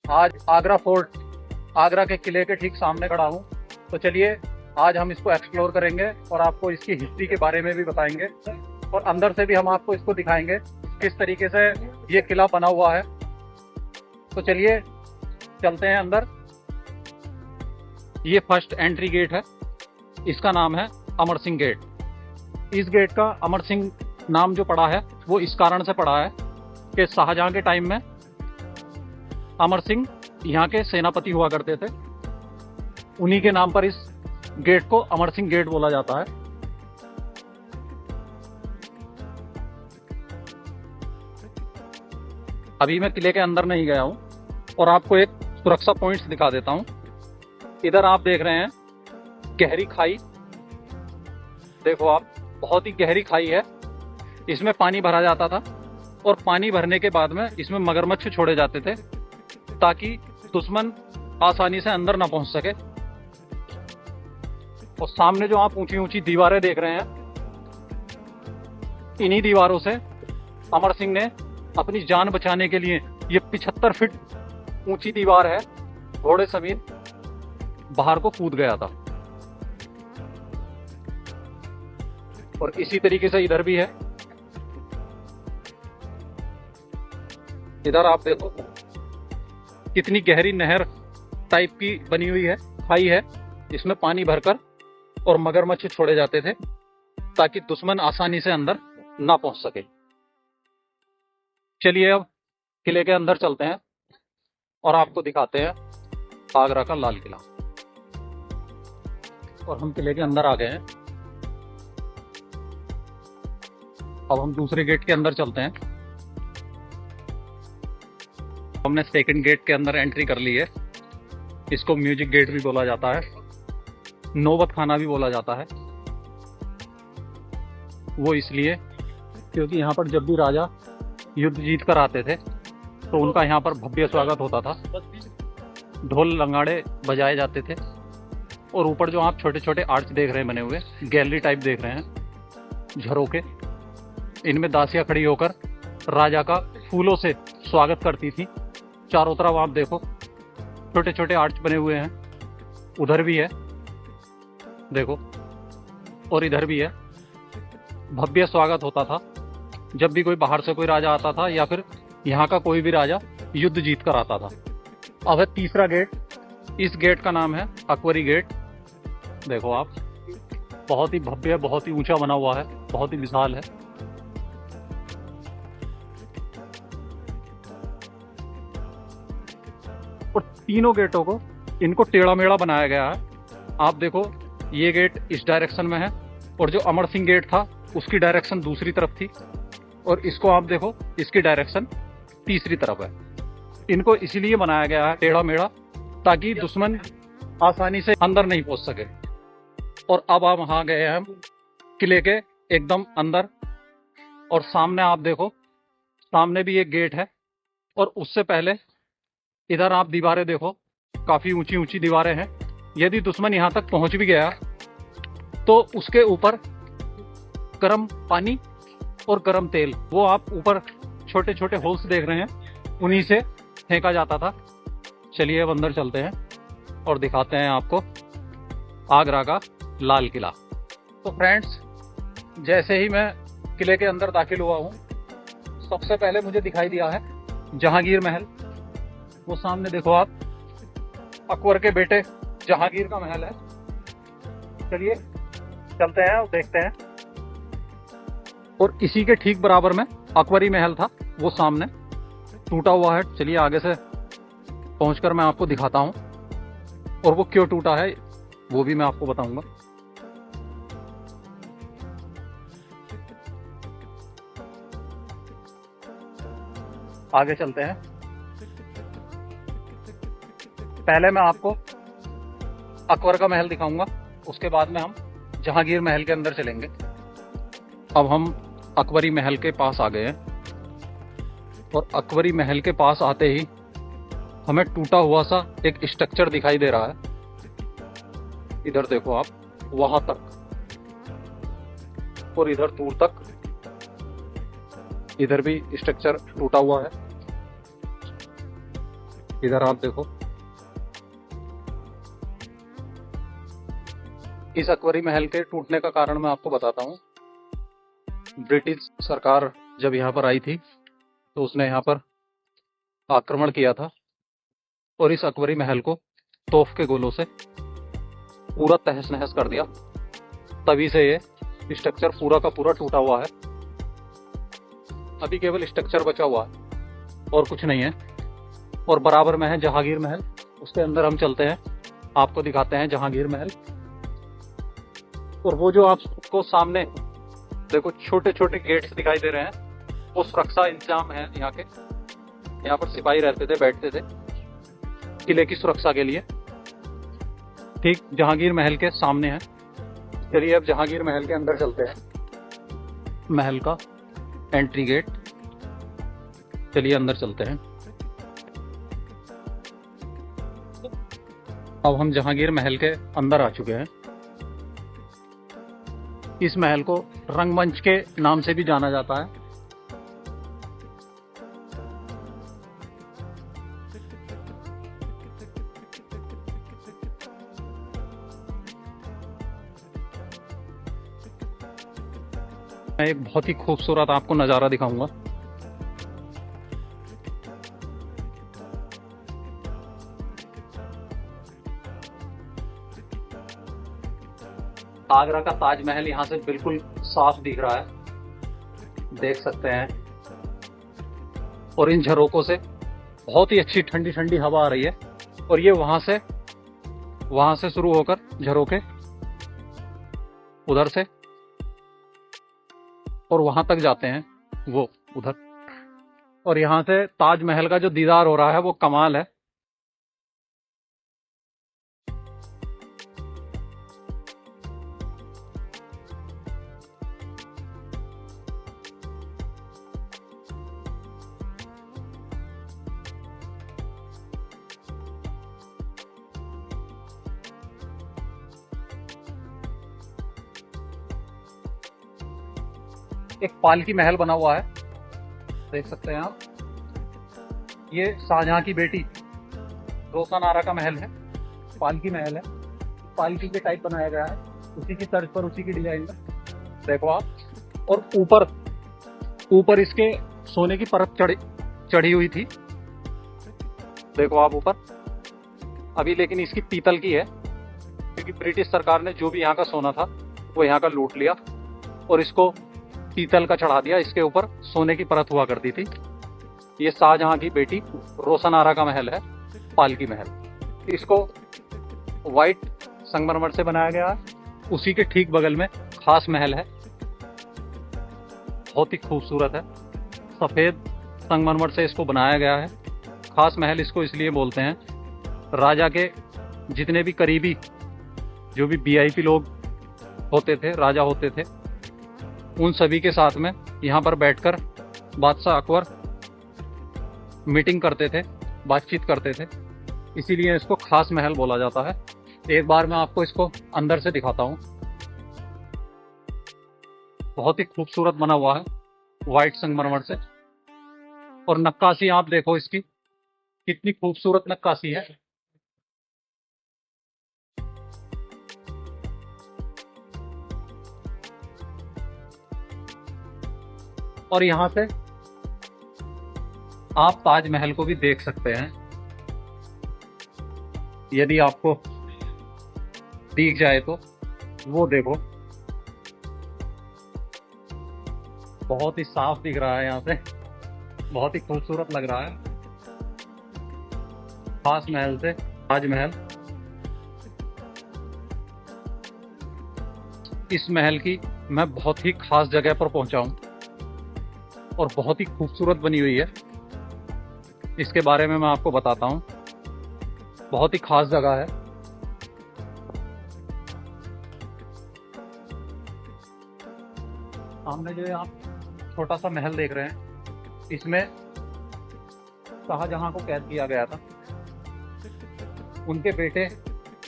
आज आगरा फोर्ट, आगरा के किले के ठीक सामने खड़ा हूँ। तो चलिए आज हम इसको एक्सप्लोर करेंगे और आपको इसकी हिस्ट्री के बारे में भी बताएंगे और अंदर से भी हम आपको इसको दिखाएंगे किस तरीके से ये किला बना हुआ है। तो चलिए चलते हैं अंदर। ये फर्स्ट एंट्री गेट है, इसका नाम है अमर सिंह गेट। इस गेट का अमर सिंह नाम जो पड़ा है वो इस कारण से पड़ा है कि शाहजहां के टाइम में अमर सिंह यहाँ के सेनापति हुआ करते थे, उन्हीं के नाम पर इस गेट को अमर सिंह गेट बोला जाता है। अभी मैं किले के अंदर नहीं गया हूँ और आपको एक सुरक्षा पॉइंट्स दिखा देता हूँ। इधर आप देख रहे हैं गहरी खाई, देखो आप, बहुत ही गहरी खाई है। इसमें पानी भरा जाता था और पानी भरने के बाद में इसमें मगरमच्छ छोड़े जाते थे ताकि दुश्मन आसानी से अंदर ना पहुंच सके। और सामने जो आप ऊंची ऊंची दीवारें देख रहे हैं, इन्हीं दीवारों से अमर सिंह ने अपनी जान बचाने के लिए, ये 75 फीट ऊंची दीवार है, घोड़े समेत बाहर को कूद गया था। और इसी तरीके से इधर भी है। इधर आप देखो कितनी गहरी नहर टाइप की बनी हुई है, खाई है, इसमें पानी भरकर और मगरमच्छ छोड़े जाते थे ताकि दुश्मन आसानी से अंदर ना पहुंच सके। चलिए अब किले के अंदर चलते हैं और आपको दिखाते हैं आगरा का लाल किला। और हम किले के अंदर आ गए हैं। अब हम दूसरे गेट के अंदर चलते हैं। हमने सेकंड गेट के अंदर एंट्री कर ली है। इसको म्यूजिक गेट भी बोला जाता है, नौबत खाना भी बोला जाता है। वो इसलिए क्योंकि यहाँ पर जब भी राजा युद्ध जीत कर आते थे तो उनका यहाँ पर भव्य स्वागत होता था, ढोल लंगाड़े बजाए जाते थे। और ऊपर जो आप छोटे छोटे आर्च देख रहे हैं बने हुए, गैलरी टाइप देख रहे हैं झरोके, इनमें दासियां खड़ी होकर राजा का फूलों से स्वागत करती थी। चारों तरफ आप देखो छोटे छोटे आर्च बने हुए हैं, उधर भी है देखो, और इधर भी है। भव्य स्वागत होता था जब भी कोई बाहर से कोई राजा आता था या फिर यहाँ का कोई भी राजा युद्ध जीत कर आता था। अब है तीसरा गेट। इस गेट का नाम है अकबरी गेट। देखो आप, बहुत ही भव्य, बहुत ही ऊंचा बना हुआ है, बहुत ही विशाल है। और तीनों गेटों को, इनको टेढ़ा मेढ़ा बनाया गया है। आप देखो ये गेट इस डायरेक्शन में है और जो अमर सिंह गेट था उसकी डायरेक्शन दूसरी तरफ थी, और इसको आप देखो इसकी डायरेक्शन तीसरी तरफ है। इनको इसीलिए बनाया गया है टेढ़ा मेढ़ा ताकि दुश्मन आसानी से अंदर नहीं पहुंच सके। और अब आप वहां गए हैं हम किले के एकदम अंदर, और सामने आप देखो, सामने भी एक गेट है। और उससे पहले इधर आप दीवारें देखो, काफी ऊंची ऊंची दीवारें हैं। यदि दुश्मन यहां तक पहुंच भी गया तो उसके ऊपर गर्म पानी और गर्म तेल, वो आप ऊपर छोटे छोटे होल्स देख रहे हैं, उन्हीं से फेंका जाता था। चलिए अब अंदर चलते हैं और दिखाते हैं आपको आगरा का लाल किला। तो फ्रेंड्स, जैसे ही मैं किले के अंदर दाखिल हुआ हूँ, सबसे पहले मुझे दिखाई दिया है जहांगीर महल। वो सामने देखो आप, अकबर के बेटे जहांगीर का महल है। चलिए चलते हैं और देखते हैं। और इसी के ठीक बराबर में अकबरी महल था, वो सामने टूटा हुआ है। चलिए आगे से पहुंचकर मैं आपको दिखाता हूं, और वो क्यों टूटा है वो भी मैं आपको बताऊंगा। आगे चलते हैं। पहले मैं आपको अकबर का महल दिखाऊंगा, उसके बाद में हम जहांगीर महल के अंदर चलेंगे। अब हम अकबरी महल के पास आ गए हैं, और अकबरी महल के पास आते ही हमें टूटा हुआ सा एक स्ट्रक्चर दिखाई दे रहा है। इधर देखो आप, वहां तक और इधर दूर तक, इधर भी स्ट्रक्चर टूटा हुआ है। इधर आप देखो, इस अकबरी महल के टूटने का कारण मैं आपको बताता हूँ। ब्रिटिश सरकार जब यहाँ पर आई थी तो उसने यहाँ पर आक्रमण किया था और इस अकबरी महल को तोफ के गोलों से पूरा तहस नहस कर दिया। तभी से ये स्ट्रक्चर पूरा का पूरा टूटा हुआ है। अभी केवल स्ट्रक्चर बचा हुआ है और कुछ नहीं है। और बराबर में है जहांगीर महल, उसके अंदर हम चलते हैं, आपको दिखाते हैं जहांगीर महल। और वो जो आपको सामने देखो छोटे छोटे गेट्स दिखाई दे रहे हैं, वो सुरक्षा इंतजाम है यहाँ के। यहाँ पर सिपाही रहते थे, बैठते थे किले की सुरक्षा के लिए। ठीक जहांगीर महल के सामने है। चलिए अब जहांगीर महल के अंदर चलते हैं, महल का एंट्री गेट। चलिए अंदर चलते हैं। अब हम जहांगीर महल के अंदर आ चुके हैं। इस महल को रंगमंच के नाम से भी जाना जाता है। मैं एक बहुत ही खूबसूरत आपको नज़ारा दिखाऊंगा। आगरा का ताजमहल यहाँ से बिल्कुल साफ दिख रहा है, देख सकते हैं। और इन झरोकों से बहुत ही अच्छी ठंडी ठंडी हवा आ रही है। और ये वहां से शुरू होकर झरोके उधर से और वहां तक जाते हैं, वो उधर। और यहाँ से ताजमहल का जो दीदार हो रहा है वो कमाल है। एक पालकी महल बना हुआ है, देख सकते हैं आप। ये शाहजहां की बेटी रोशन आरा का महल है, पालकी महल है। पालकी के टाइप बनाया गया है, उसी की तर्ज पर, उसी की डिजाइन में, देखो आप। और ऊपर इसके सोने की परत चढ़ी हुई थी, देखो आप ऊपर। अभी लेकिन इसकी पीतल की है, क्योंकि ब्रिटिश सरकार ने जो भी यहाँ का सोना था वो यहाँ का लूट लिया और इसको पीतल का चढ़ा दिया। इसके ऊपर सोने की परत हुआ करती थी। ये शाहजहां की बेटी रोशन आरा का महल है, पालकी महल। इसको वाइट संगमरमर से बनाया गया है। उसी के ठीक बगल में खास महल है, बहुत ही खूबसूरत है। सफेद संगमरमर से इसको बनाया गया है। खास महल इसको इसलिए बोलते हैं, राजा के जितने भी करीबी जो भी वीआईपी लोग होते थे, राजा होते थे, उन सभी के साथ में यहाँ पर बैठकर बादशाह अकबर मीटिंग करते थे, बातचीत करते थे। इसीलिए इसको खास महल बोला जाता है। एक बार मैं आपको इसको अंदर से दिखाता हूँ। बहुत ही खूबसूरत बना हुआ है वाइट संगमरमर से। और नक्काशी आप देखो इसकी, कितनी खूबसूरत नक्काशी है। और यहाँ से आप ताजमहल को भी देख सकते हैं, यदि आपको दिख जाए तो। वो देखो, बहुत ही साफ दिख रहा है यहाँ से, बहुत ही खूबसूरत लग रहा है। खास महल से ताजमहल। इस महल की मैं बहुत ही खास जगह पर पहुंचा हूं और बहुत ही खूबसूरत बनी हुई है। इसके बारे में मैं आपको बताता हूं। बहुत ही खास जगह है। सामने जो आप छोटा सा महल देख रहे हैं, इसमें शाहजहां को कैद किया गया था। उनके बेटे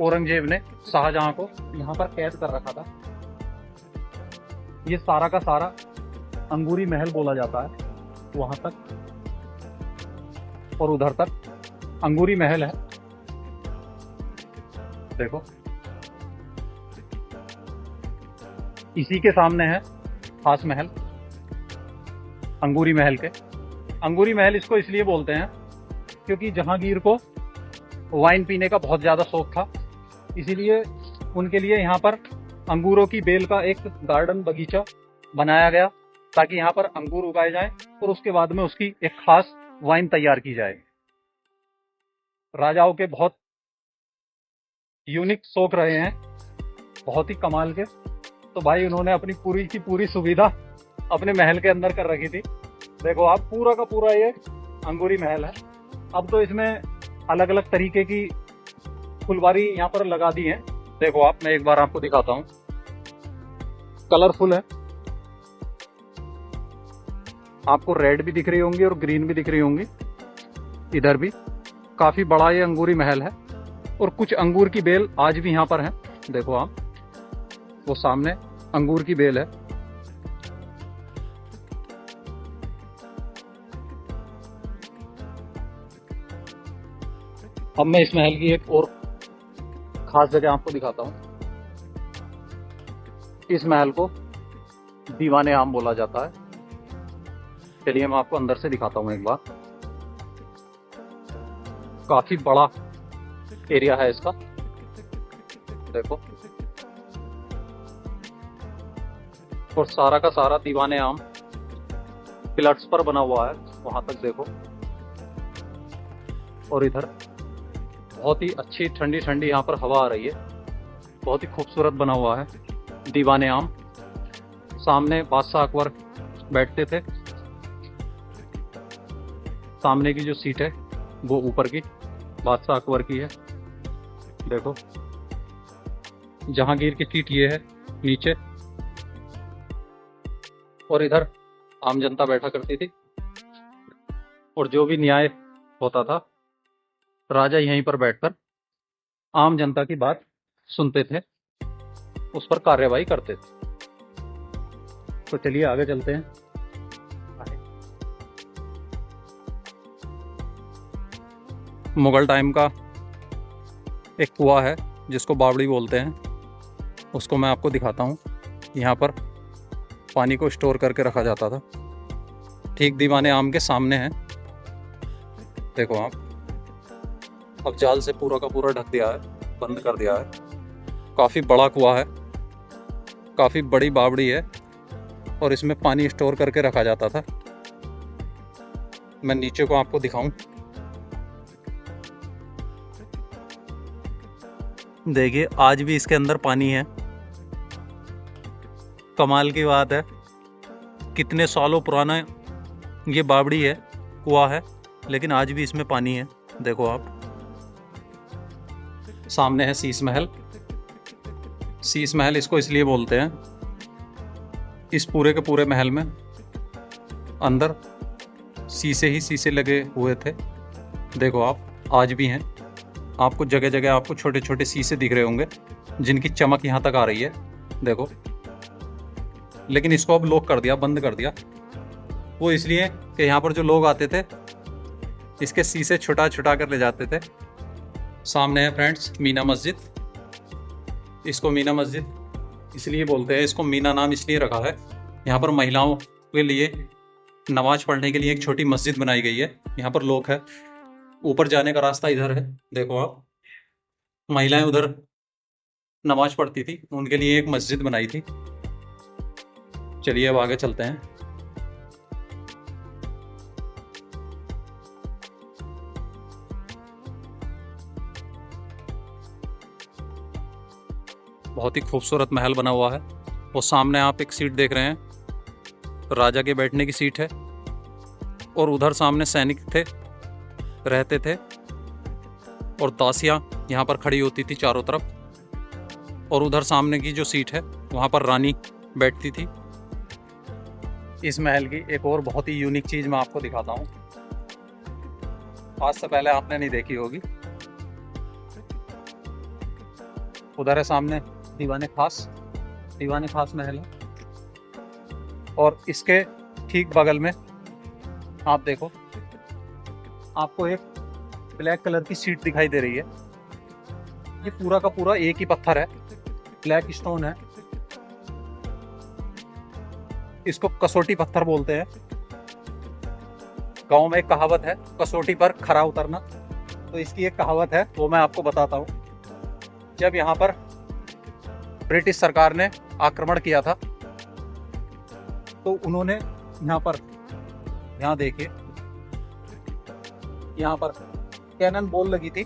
औरंगजेब ने शाहजहां को यहाँ पर कैद कर रखा था। ये सारा का सारा अंगूरी महल बोला जाता है, वहां तक और उधर तक अंगूरी महल है, देखो इसी के सामने है खास महल अंगूरी महल के। अंगूरी महल इसको इसलिए बोलते हैं क्योंकि जहांगीर को वाइन पीने का बहुत ज़्यादा शौक था, इसीलिए उनके लिए यहाँ पर अंगूरों की बेल का एक गार्डन बगीचा बनाया गया ताकि यहाँ पर अंगूर उगाए जाएं और उसके बाद में उसकी एक खास वाइन तैयार की जाए। राजाओं के बहुत यूनिक शौक रहे हैं, बहुत ही कमाल के, तो भाई उन्होंने अपनी पूरी की पूरी सुविधा अपने महल के अंदर कर रखी थी। देखो आप पूरा का पूरा ये अंगूरी महल है। अब तो इसमें अलग अलग तरीके की फुलवारी यहाँ पर लगा दी है। देखो आप, मैं एक बार आपको दिखाता हूँ, कलरफुल है, आपको रेड भी दिख रही होंगी और ग्रीन भी दिख रही होंगी। इधर भी काफी बड़ा ये अंगूरी महल है और कुछ अंगूर की बेल आज भी यहाँ पर है। देखो आप, वो सामने अंगूर की बेल है। अब मैं इस महल की एक और खास जगह आपको दिखाता हूँ। इस महल को दीवाने आम बोला जाता है। चलिए मैं आपको अंदर से दिखाता हूँ एक बार। काफी बड़ा एरिया है इसका, देखो, और सारा का सारा दीवाने आम पिलर्स पर बना हुआ है, वहां तक देखो। और इधर बहुत ही अच्छी ठंडी ठंडी यहाँ पर हवा आ रही है, बहुत ही खूबसूरत बना हुआ है दीवाने आम। सामने बादशाह अकबर बैठते थे, सामने की जो सीट है वो ऊपर की बादशाह अकबर की है। देखो जहांगीर की सीट ये है नीचे, और इधर आम जनता बैठा करती थी और जो भी न्याय होता था राजा यहीं पर बैठकर आम जनता की बात सुनते थे, उस पर कार्यवाही करते थे। तो चलिए आगे चलते हैं। मुगल टाइम का एक कुआं है जिसको बावड़ी बोलते हैं, उसको मैं आपको दिखाता हूँ। यहाँ पर पानी को स्टोर करके रखा जाता था, ठीक दीवाने आम के सामने है। देखो आप, अब जाल से पूरा का पूरा ढक दिया है, बंद कर दिया है। काफ़ी बड़ा कुआं है, काफ़ी बड़ी बावड़ी है और इसमें पानी स्टोर करके रखा जाता था। मैं नीचे को आपको दिखाऊं, देखिए आज भी इसके अंदर पानी है। कमाल की बात है, कितने सालों पुराना ये बावड़ी है, कुआं है, लेकिन आज भी इसमें पानी है। देखो आप, सामने है शीश महल। शीश महल इसको इसलिए बोलते हैं, इस पूरे के पूरे महल में अंदर शीशे ही शीशे लगे हुए थे। देखो आप, आज भी हैं। आपको जगह जगह आपको छोटे छोटे शीशे दिख रहे होंगे जिनकी चमक यहाँ तक आ रही है, देखो। लेकिन इसको अब लॉक कर दिया, बंद कर दिया, वो इसलिए कि यहाँ पर जो लोग आते थे इसके शीशे छुटा छुटा कर ले जाते थे। सामने है फ्रेंड्स मीना मस्जिद। इसको मीना मस्जिद इसलिए बोलते हैं, इसको मीना नाम इसलिए रखा है, यहाँ पर महिलाओं के लिए नमाज पढ़ने के लिए एक छोटी मस्जिद बनाई गई है। यहाँ पर लोग है, ऊपर जाने का रास्ता इधर है। देखो आप, महिलाएं उधर नमाज पढ़ती थी, उनके लिए एक मस्जिद बनाई थी। चलिए अब आगे चलते हैं। बहुत ही खूबसूरत महल बना हुआ है। वो सामने आप एक सीट देख रहे हैं, राजा के बैठने की सीट है, और उधर सामने सैनिक थे, रहते थे, और दासियां यहाँ पर खड़ी होती थी चारों तरफ। और उधर सामने की जो सीट है वहाँ पर रानी बैठती थी। इस महल की एक और बहुत ही यूनिक चीज़ मैं आपको दिखाता हूँ, आज से पहले आपने नहीं देखी होगी। उधर है सामने दीवाने खास महल है, और इसके ठीक बगल में आप देखो, आपको एक ब्लैक कलर की सीट दिखाई दे रही है, ये पूरा का पूरा एक ही पत्थर है, ब्लैक स्टोन है। इसको कसौटी पत्थर बोलते हैं। गांव में एक कहावत है, कसौटी पर खरा उतरना। तो इसकी एक कहावत है, वो मैं आपको बताता हूँ। जब यहाँ पर ब्रिटिश सरकार ने आक्रमण किया था, तो उन्होंने यहाँ पर, यहाँ देखिए, यहाँ पर कैनन बॉल लगी थी,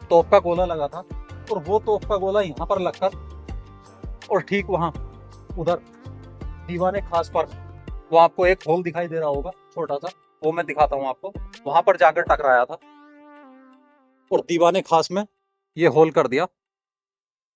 तोप का गोला लगा था, और वो तोप का गोला यहाँ पर लगकर, और ठीक वहाँ उधर दीवाने खास पर, वो आपको एक होल दिखाई दे रहा होगा छोटा सा, वो मैं दिखाता हूँ आपको, वहां पर जाकर टकराया था और दीवाने खास में ये होल कर दिया।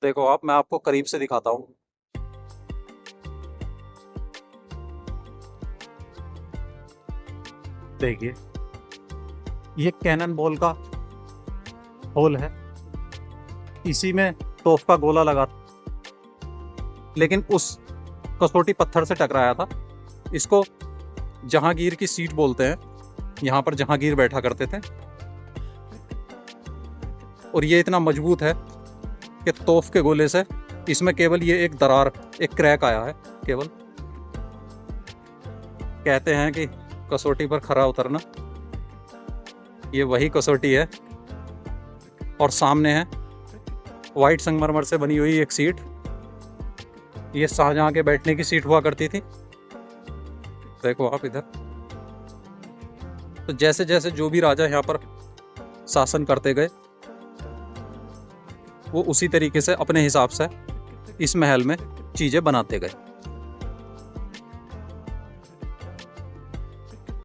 देखो आप, मैं आपको करीब से दिखाता हूँ। देखिए, ये कैनन बॉल का होल है, इसी में तोप का गोला लगा, लेकिन उस कसौटी पत्थर से टकराया था। इसको जहांगीर की सीट बोलते हैं, यहाँ पर जहांगीर बैठा करते थे। और ये इतना मजबूत है कि तोप के गोले से इसमें केवल ये एक दरार, एक क्रैक आया है केवल। कहते हैं कि कसौटी पर खरा उतरना, ये वही कसौटी है। और सामने है वाइट संगमरमर से बनी हुई एक सीट, ये शाहजहां के बैठने की सीट हुआ करती थी। देखो आप इधर। तो जैसे जैसे जो भी राजा यहाँ पर शासन करते गए, वो उसी तरीके से अपने हिसाब से इस महल में चीज़ें बनाते गए।